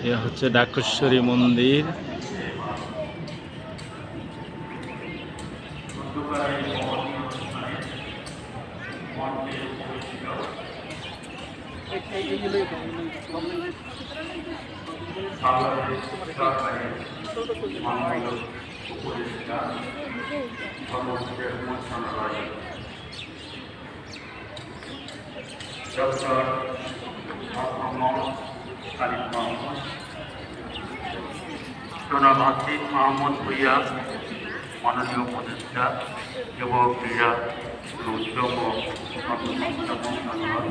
এ হচ্ছে ডাকেশ্বরী মন্দির। জনাব আসিফ মাহমুদ ভূঁইয়া, মাননীয় উপদেষ্টা যুব ক্রীড়া ও উদ্যম ও কর্মসংস্থান মন্ত্রণালয়।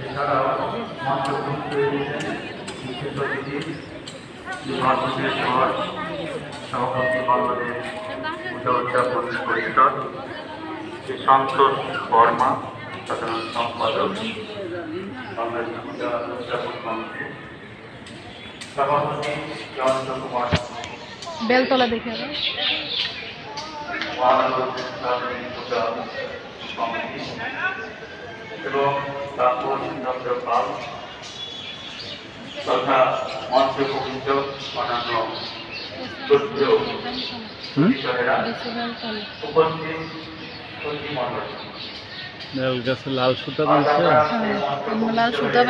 এছাড়াও বিশেষ অতিথি ভারতের পর সভাপতি বাংলাদেশ পূজা উদযাপন পরিষদ শ্রী সন্তোষ বর্মা, সাধারণ সম্পাদক বাংলাদেশ পূজা উদযাপন কমিটি, সভাপতি জয়ন্ত কুমার বেলতলা দেখে পূজা কমিটি এবং তারপর চন্দ্র পাল তথা মঞ্চ প্রকৃত অন্যান্য বিষয়েরা উপস্থিত প্রতিমণ্ডলী। গাছে লাল সুতা বাঁধছে। লাল সুতা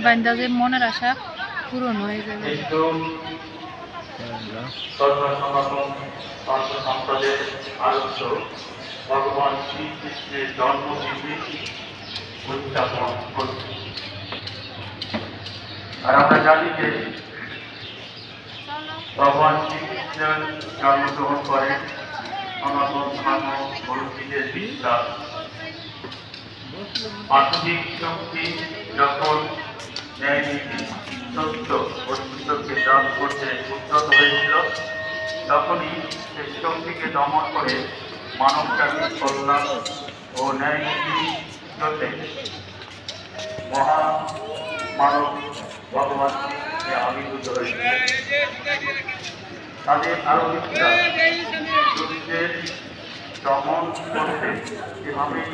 বান্ধা যে মনের আশা পূরণ হয়ে যাবে। সম্প্রদায়ের আদর্শ ভগবান শ্রীকৃষ্ণের জন্মতিথি উদযাপন করছে। আর আমরা জানি যে ভগবান শ্রীকৃষ্ণের জন্মগ্রহণ করেন সনাতন ধর্ম বৌদ্ধদের বিশ্বাস। মানবিক শক্তি যখন ন্যায় নীতি সত্য অস্তিত্বকে দান করতে উদ্যত হয়েছিল, তখনই সেই শক্তিকে দমন করে মানব জাতির কল্যাণ ও ন্যায় নীতি জন্য মহামানব ভগবান আবির্ভূত হয়েছিল। তাদের আরো বিশ্বাস দমন করতে এভাবেই